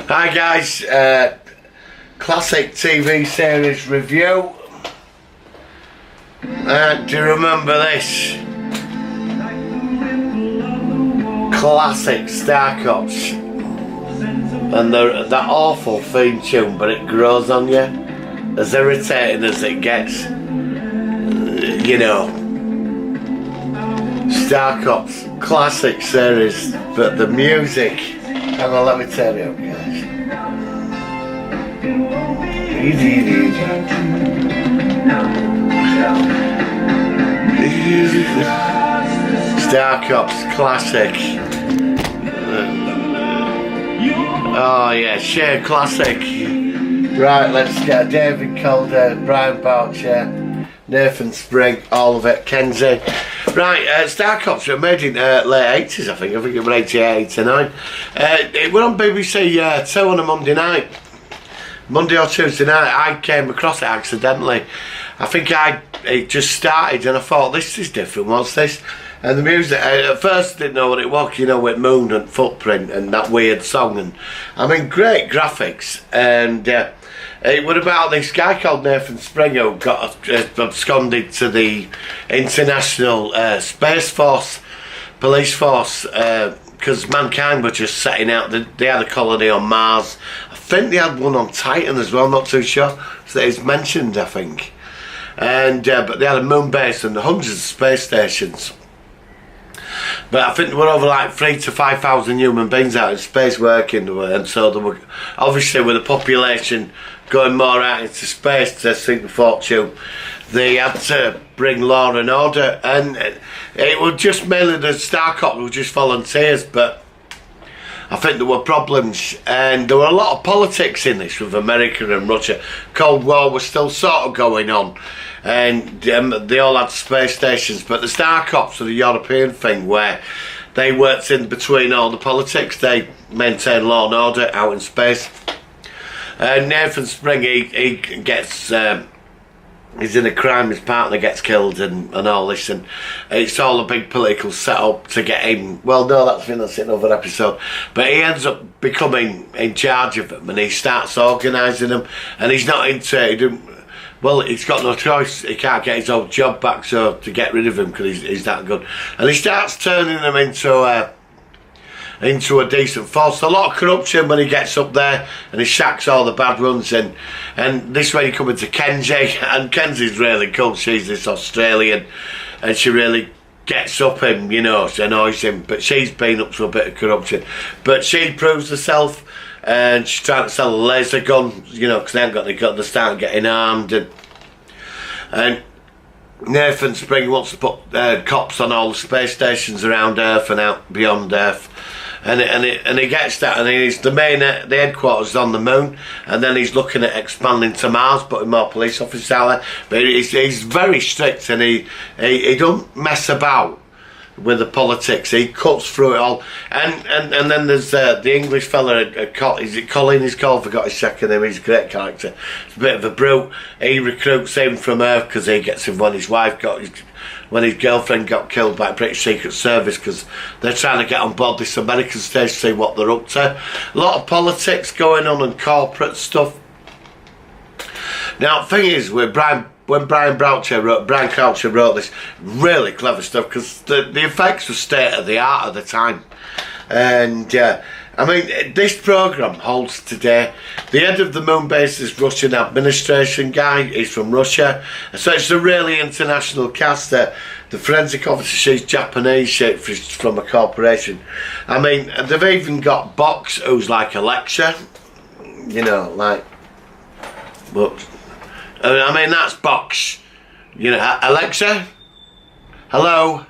Hi guys, classic TV series review. Do you remember this? Classic Star Cops. And that awful theme tune, but it grows on you. As irritating as it gets. You know. Star Cops, classic series, but the music. Hang on, let me turn it up, guys. Star Cops, classic. Oh yeah, sheer classic. Right, let's get David Calder, Brian Boucher, Nathan Spring, all of it, Kenzie. Right, Star Cops were made in late 80s, I think it was 88, 89. It were on BBC Two on a Monday night. Monday or Tuesday night, I came across it accidentally. I think it just started and I thought, this is different, what's this? And the music, at first I didn't know what it was, you know, with Moon and Footprint and that weird song. And I mean, great graphics. And it was about this guy called Nathan Spring who got absconded to the International Space Force, Police Force, because mankind were just setting out. They had a colony on Mars. I think they had one on Titan as well, not too sure. So it's mentioned, I think. And but they had a moon base and hundreds of space stations. But I think there were over like 3,000 to 5,000 human beings out in space working, and so there were, obviously with the population going more out into space to seek the fortune, they had to bring law and order, and it was just mainly the Star Cops were just volunteers, but I think there were problems, and there were a lot of politics in this with America and Russia. Cold War was still sort of going on, and they all had space stations, but the Star Cops were the European thing where they worked in between all the politics. They maintained law and order out in space. And Nathan Spring, he gets he's in a crime, his partner gets killed and all this, and it's all a big political setup to get him. Well, no, that's another episode, but he ends up becoming in charge of them and he starts organising them, and he's not into well, he's got no choice, he can't get his old job back, so to get rid of him because he's that good, and he starts turning them into a decent force. A lot of corruption when he gets up there, and he shacks all the bad ones in. And this way you come into Kenzie, and Kenzie's really cool. She's this Australian, and she really gets up him, you know, she annoys him, but she's been up to a bit of corruption. But she proves herself, and she's trying to sell a laser gun, you know, because they haven't got the gun, they start getting armed, and Nathan Spring wants to put cops on all the space stations around Earth and out beyond Earth, and he gets that, and he's the headquarters on the moon, and then he's looking at expanding to Mars, putting more police officers out there. But he's very strict, and he don't mess about with the politics. He cuts through it all, and then there's the English fella, is it Colin he's called, forgot his second name, he's a great character, he's a bit of a brute. He recruits him from Earth because he gets him when his girlfriend got killed by British Secret Service, because they're trying to get on board this American stage to see what they're up to. A lot of politics going on and corporate stuff. Now the thing is, when Brian Croucher wrote this, really clever stuff, because the effects were state of the art at the time. And I mean, this programme holds today. The head of the moon base is Russian administration guy, he's from Russia. So it's a really international cast. The forensic officer, she's Japanese, she's from a corporation. I mean, they've even got Box, who's like Alexa, you know, like, but I mean, that's Box. You know, Alexa? Hello?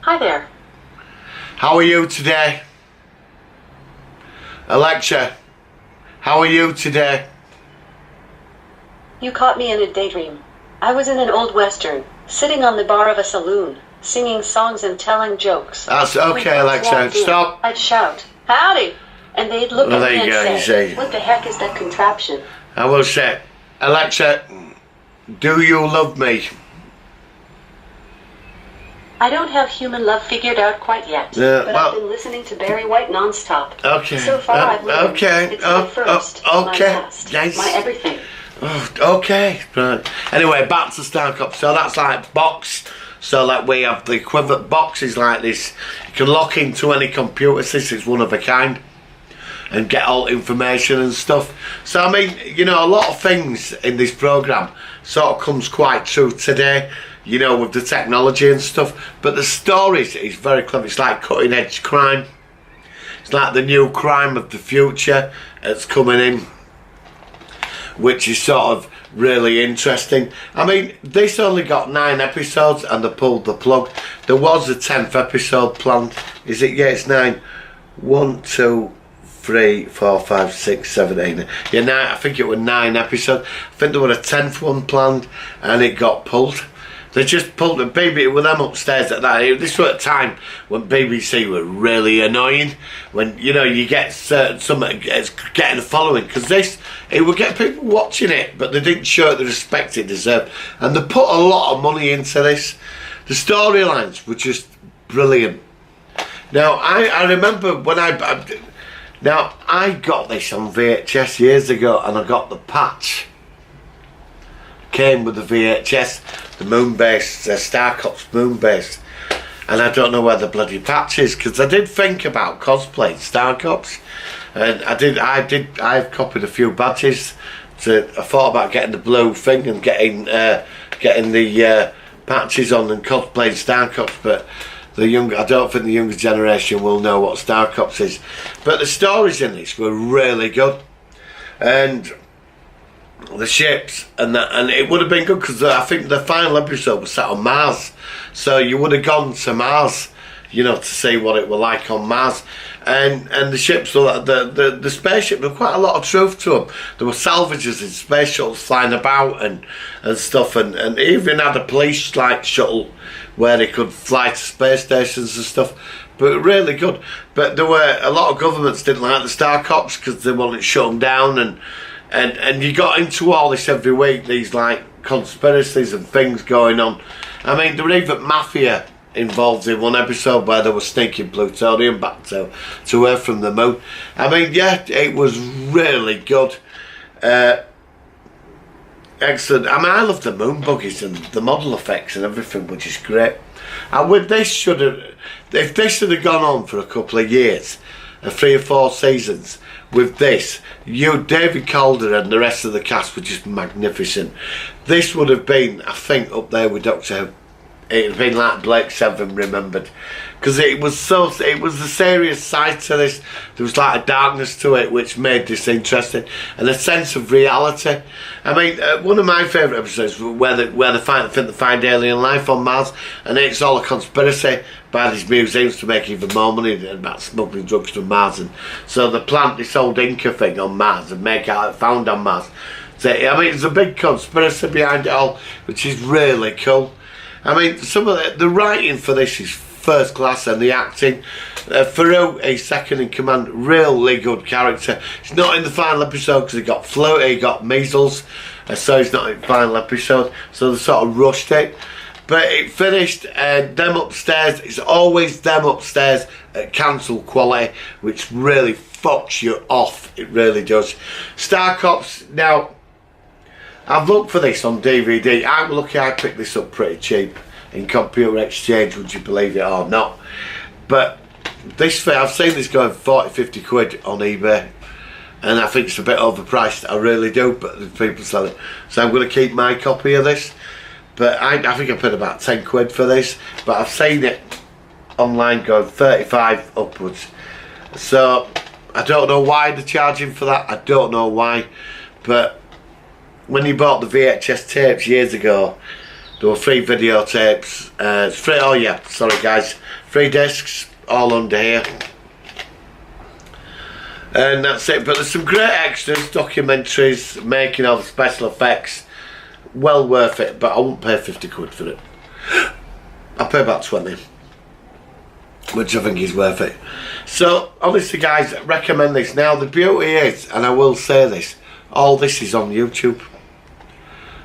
Hi there. How are you today? Alexa, how are you today? You caught me in a daydream. I was in an old western, sitting on the bar of a saloon, singing songs and telling jokes. That's okay, Alexa. Stop. I'd shout, "Howdy!" And they'd look at me and say, "What the heck is that contraption?" I will say, Alexa, do you love me? I don't have human love figured out quite yet, but I've been listening to Barry White non-stop. Okay. So far I've learned it's my first, my last, nice. my everything. Oh, okay, right. Anyway, back to Star Cops. So that's like box. So like we have the equivalent boxes like this. You can lock into any computer system. It's one of a kind. And get all information and stuff. So I mean, you know, a lot of things in this programme sort of comes quite true today, you know, with the technology and stuff. But the stories is very clever. It's like cutting edge crime. It's like the new crime of the future that's coming in, which is sort of really interesting. I mean, this only got 9 episodes and they pulled the plug. There was a 10th episode planned. Is it? Yeah, it's 9. 1, 2, 3, 4, 5, 6, 7, 8. Yeah, 9. I think it was 9 episodes. I think there was a 10th one planned and it got pulled. They just pulled it. BBC with them upstairs at that. This was a time when BBC were really annoying. When, you know, you get something it's getting a following, because it would get people watching it, but they didn't show it the respect it deserved. And they put a lot of money into this. The storylines were just brilliant. Now I remember when I got this on VHS years ago, and I got the patch. Came with the VHS, the Moonbase, Star Cops Moonbase, and I don't know where the bloody patch is, because I did think about cosplaying Star Cops, and I've copied a few badges. I thought about getting the blue thing and getting the patches on and cosplaying Star Cops, but I don't think the younger generation will know what Star Cops is. But the stories in this were really good, and the ships and that, and it would have been good because I think the final episode was set on Mars, so you would have gone to Mars, you know, to see what it were like on Mars, and the ships were the spaceship. There were quite a lot of truth to them. There were salvages in space shuttles flying about and stuff, and even had a police like shuttle where they could fly to space stations and stuff. But really good. But there were a lot of governments didn't like the Star Cops because they wanted to shut them down, and you got into all this every week, these like conspiracies and things going on. I mean, there were even mafia involved in one episode where they were sneaking plutonium back to Earth from the moon. I mean, yeah, it was really good. Excellent. I mean, I love the moon buggies and the model effects and everything, which is great. And with this if this should have gone on for a couple of years, 3 or 4 seasons, with this, David Calder and the rest of the cast were just magnificent. This would have been, I think, up there with Doctor Who. It would have been like Blake Seven remembered, because it was the serious side to this. There was like a darkness to it which made this interesting, and a sense of reality. I mean, one of my favourite episodes where they find alien life on Mars, and it's all a conspiracy by these museums to make even more money about smuggling drugs from Mars, and so they plant this old Inca thing on Mars and make out found on Mars. So, I mean, there's a big conspiracy behind it all, which is really cool. I mean, some of the writing for this is first class, and the acting. Farouk, a second in command, really good character. He's not in the final episode because he got flu, he got measles, so he's not in the final episode. So they sort of rushed it. But it finished, them upstairs, it's always them upstairs at cancel quality, which really fucks you off, it really does. Star Cops, now, I've looked for this on DVD. I'm lucky I picked this up pretty cheap in Computer Exchange, would you believe it or not. But this thing, I've seen this going 40-50 quid on eBay, and I think it's a bit overpriced, I really do, but the people sell it. So I'm going to keep my copy of this. But I think I paid about 10 quid for this, but I've seen it online going 35 upwards. So I don't know why they're charging for that, I don't know why, but when you bought the VHS tapes years ago, there were 3 videotapes, 3, oh yeah, sorry guys, 3 discs, all under here. And that's it, but there's some great extras, documentaries, making all the special effects, well worth it, but I won't pay 50 quid for it. I'll pay about 20, which I think is worth it. So, obviously guys, recommend this. Now the beauty is, and I will say this, all this is on YouTube.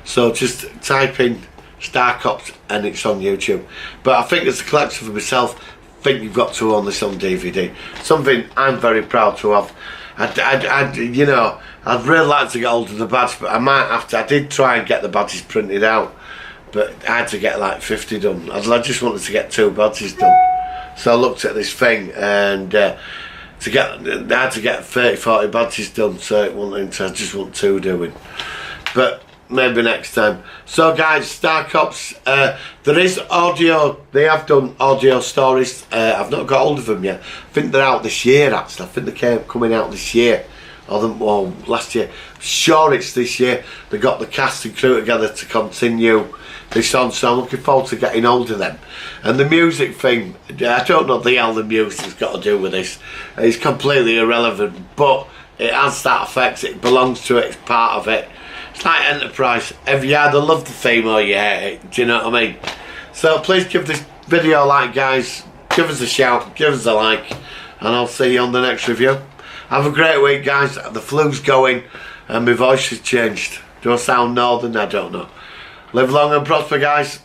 So just type in Star Cops, and it's on YouTube. But I think as a collection for myself, I think you've got to own this on DVD. Something I'm very proud to have. You know, I'd really like to get hold of the badge, but I might have to. I did try and get the badges printed out, but I had to get like 50 done. I just wanted to get 2 badges done. So I looked at this thing, and I had to get 30, 40 badges done, so it wasn't, I just want 2 doing. But maybe next time. So guys, Star Cops, there is audio, they have done audio stories. I've not got hold of them yet. I think they're out this year actually. I think they're coming out this year. Or last year. Sure it's this year. They got the cast and crew together to continue this on, so I'm looking forward to getting hold of them. And the music thing, I don't know the hell the music's got to do with this. It's completely irrelevant, but it has that effect. It belongs to it, it's part of it. It's like Enterprise. If you either love the theme or you hate it, do you know what I mean? So please give this video a like, guys. Give us a shout, give us a like, and I'll see you on the next review. Have a great week, guys. The flu's going and my voice has changed. Do I sound northern? I don't know. Live long and prosper, guys.